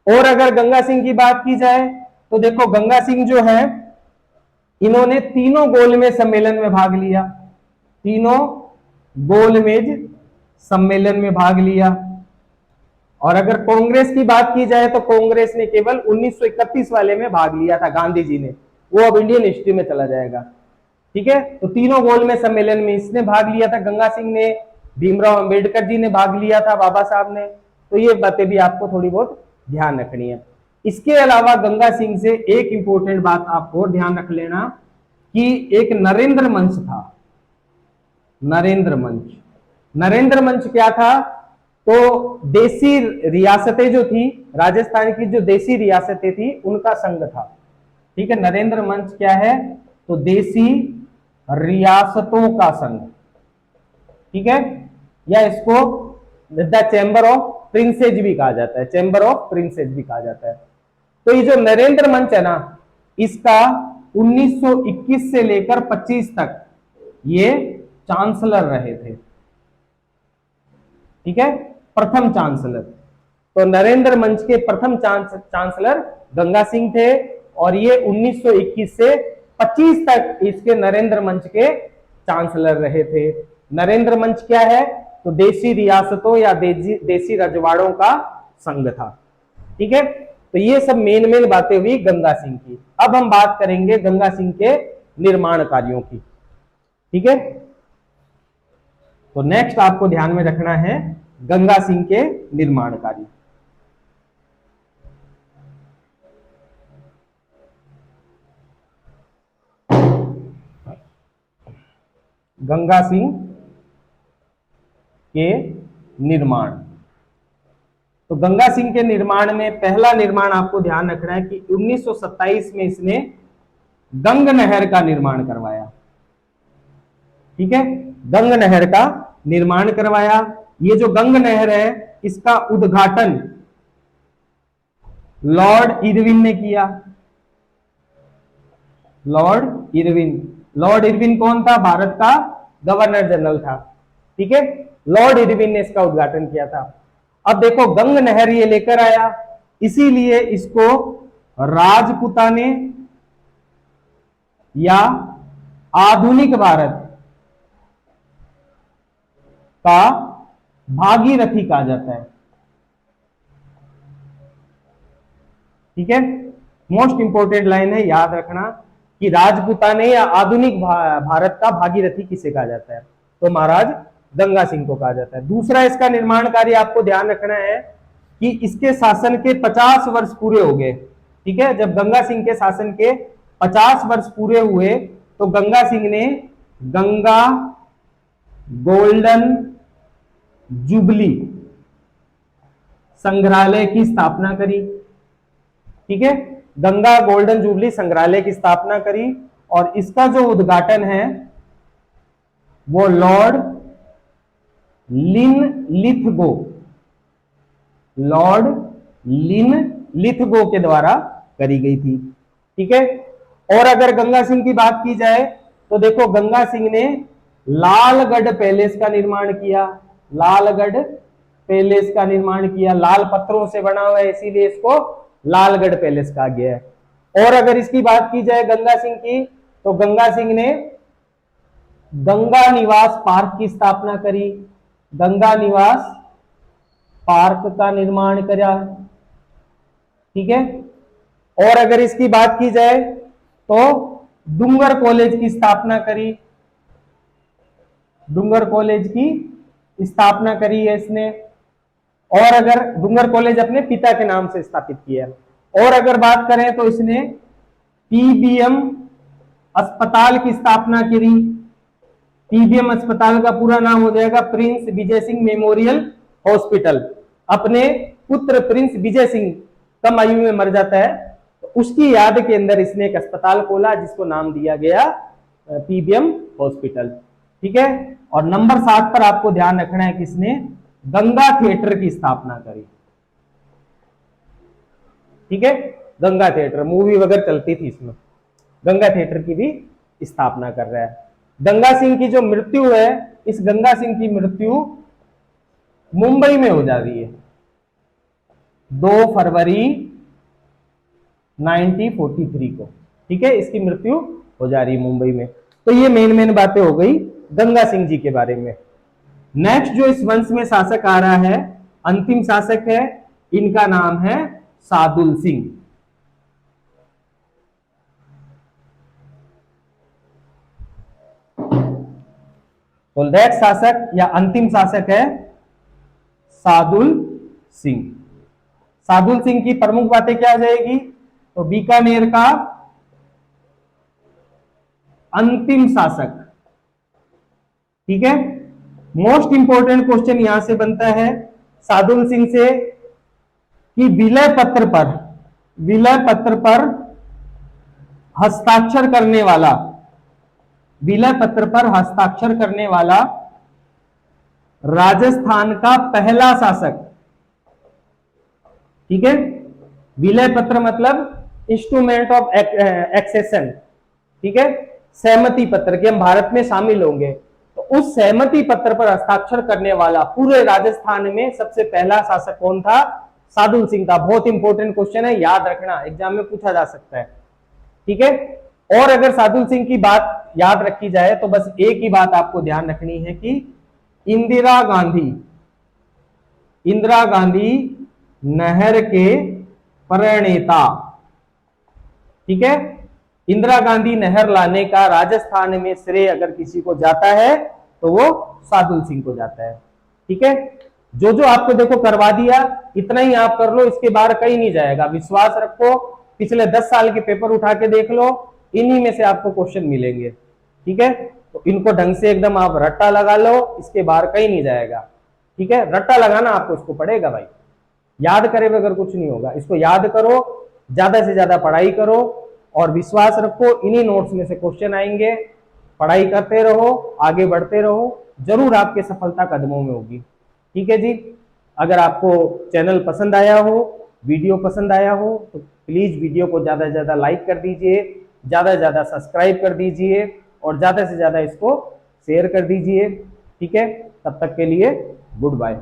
और अगर गंगा सिंह की बात की जाए तो देखो गंगा सिंह जो है इन्होंने तीनों गोलमेज सम्मेलन में भाग लिया, तीनों गोलमेज सम्मेलन में भाग लिया। और अगर कांग्रेस की बात की जाए तो कांग्रेस ने केवल 1931 वाले में भाग लिया था गांधी जी ने, वो अब इंडियन हिस्ट्री में चला जाएगा। ठीक है, तो तीनों गोलमेज सम्मेलन में इसने भाग लिया था गंगा सिंह ने, भीमराव अंबेडकर जी ने भाग लिया था, बाबा साहब ने। तो ये बातें भी आपको थोड़ी बहुत ध्यान रखनी है। इसके अलावा गंगा सिंह से एक इंपॉर्टेंट बात आपको और ध्यान रख लेना कि एक नरेंद्र मंच था, नरेंद्र मंच। नरेंद्र मंच क्या था? तो देसी रियासतें जो थी, राजस्थान की जो देसी रियासतें थी उनका संघ था। ठीक है, नरेंद्र मंच क्या है? तो देसी रियासतों का संघ। ठीक है, या इसको द चैम्बर ऑफ प्रिंसेज भी कहा जाता है, चैम्बर ऑफ प्रिंसेज भी कहा जाता है। तो ये जो नरेंद्र मंच है ना, इसका 1921 से लेकर 25 तक ये चांसलर रहे थे। ठीक है, प्रथम चांसलर। तो नरेंद्र मंच के प्रथम चांसलर गंगा सिंह थे और ये 1921 से 25 तक इसके नरेंद्र मंच के चांसलर रहे थे। नरेंद्र मंच क्या है? तो देसी रियासतों या देसी रजवाड़ों का संघ था। ठीक है, तो ये सब मेन मेन बातें हुई गंगा सिंह की। अब हम बात करेंगे गंगा सिंह के निर्माण कार्यों की। ठीक है, तो नेक्स्ट आपको ध्यान में रखना है गंगा सिंह के निर्माण कार्य। गंगा सिंह के निर्माण। तो गंगा सिंह के निर्माण में पहला निर्माण आपको ध्यान रखना है कि 1927 में इसने गंग नहर का निर्माण करवाया। ठीक है, गंग नहर का निर्माण करवाया। ये जो गंग नहर है इसका उद्घाटन लॉर्ड इरविन ने किया। लॉर्ड इरविन कौन था? भारत का गवर्नर जनरल था। ठीक है, लॉर्ड इरविन ने इसका उद्घाटन किया था। अब देखो गंग नहर ये लेकर आया, इसीलिए इसको राजपुताने या आधुनिक भारत का भागीरथी कहा जाता है। ठीक है, मोस्ट इंपोर्टेंट लाइन है, याद रखना कि राजपुताने या आधुनिक भारत का भागीरथी किसे कहा जाता है? तो महाराज गंगा सिंह को कहा जाता है। दूसरा इसका निर्माण कार्य आपको ध्यान रखना है कि इसके शासन के 50 वर्ष पूरे हो गए। ठीक है, जब गंगा सिंह के शासन के 50 वर्ष पूरे हुए तो गंगा सिंह ने गंगा गोल्डन जुबली संग्रहालय की स्थापना करी। ठीक है, गंगा गोल्डन जुबली संग्रहालय की स्थापना करी और इसका जो उद्घाटन है वो लॉर्ड लिथगो के द्वारा करी गई थी। ठीक है, और अगर गंगा सिंह की बात की जाए तो देखो गंगा सिंह ने लालगढ़ पैलेस का निर्माण किया। लालगढ़ पैलेस का निर्माण किया, लाल पत्थरों से बना हुआ है इसीलिए इसको लालगढ़ पैलेस कहा गया है। और अगर इसकी बात की जाए गंगा सिंह की तो गंगा सिंह ने गंगा निवास पार्क की स्थापना करी। गंगा निवास पार्क का निर्माण करा। ठीक है, और अगर इसकी बात की जाए तो डूंगर कॉलेज की स्थापना करी। डूंगर कॉलेज की स्थापना करी है इसने। और अगर डूंगर कॉलेज अपने पिता के नाम से स्थापित किया। और अगर बात करें तो इसने पीबीएम अस्पताल की स्थापना करी। पीबीएम अस्पताल का पूरा नाम हो जाएगा Prince Vijay Singh memorial hospital. अपने पुत्र प्रिंस विजय सिंह कम आयु में मर जाता है तो उसकी याद के अंदर इसने एक अस्पताल खोला जिसको नाम दिया गया पीबीएम हॉस्पिटल। ठीक है, और नंबर 7 पर आपको ध्यान रखना है कि इसने गंगा थिएटर की स्थापना करी। ठीक है, गंगा थिएटर मूवी वगैरह चलती थी इसमें, गंगा थिएटर की भी स्थापना कर रहा है। गंगा सिंह की जो मृत्यु है, इस गंगा सिंह की मृत्यु मुंबई में हो जा रही है 2 फरवरी 1943 को। ठीक है, इसकी मृत्यु हो जा रही है मुंबई में। तो ये मेन बातें हो गई गंगा सिंह जी के बारे में। नेक्स्ट जो इस वंश में शासक आ रहा है, अंतिम शासक है, इनका नाम है सादुल सिंह। तो नेक्स्ट शासक या अंतिम शासक है सादुल सिंह। सादुल सिंह की प्रमुख बातें क्या आ जाएगी? तो बीकानेर का अंतिम शासक। ठीक है, मोस्ट इंपोर्टेंट क्वेश्चन यहां से बनता है सादुल सिंह से कि विलय पत्र पर हस्ताक्षर करने वाला, विलय पत्र पर हस्ताक्षर करने वाला राजस्थान का पहला शासक। ठीक है, विलय पत्र मतलब इंस्ट्रूमेंट ऑफ एक्सेशन। ठीक है, सहमति पत्र कि हम भारत में शामिल होंगे, तो उस सहमति पत्र पर हस्ताक्षर करने वाला पूरे राजस्थान में सबसे पहला शासक कौन था? सादुल सिंह था। बहुत इंपॉर्टेंट क्वेश्चन है, याद रखना, एग्जाम में पूछा जा सकता है। ठीक है, और अगर सादुल सिंह की बात याद रखी जाए तो बस एक ही बात आपको ध्यान रखनी है कि इंदिरा गांधी नहर के प्रणेता। ठीक है, इंदिरा गांधी नहर लाने का राजस्थान में श्रेय अगर किसी को जाता है तो वो सादुल सिंह को जाता है। ठीक है, जो आपको देखो करवा दिया इतना ही आप कर लो, इसके बाहर कहीं नहीं जाएगा। विश्वास रखो, पिछले 10 साल के पेपर उठा के देख लो, इन्हीं में से आपको क्वेश्चन मिलेंगे। ठीक है, तो इनको ढंग से एकदम आप रट्टा लगा लो, इसके बाहर कहीं नहीं जाएगा। ठीक है, रट्टा लगाना आपको इसको पड़ेगा भाई। याद करे बगैर कुछ नहीं होगा, इसको याद करो, ज्यादा से ज्यादा पढ़ाई करो और विश्वास रखो इन्हीं नोट्स में से क्वेश्चन आएंगे। पढ़ाई करते रहो, आगे बढ़ते रहो, जरूर आपके सफलता कदमों में होगी। ठीक है जी। अगर आपको चैनल पसंद आया हो, वीडियो पसंद आया हो, तो प्लीज वीडियो को ज्यादा से ज्यादा लाइक कर दीजिए, ज्यादा से ज्यादा सब्सक्राइब कर दीजिए और ज्यादा से ज्यादा इसको शेयर कर दीजिए। ठीक है, तब तक के लिए गुड बाय।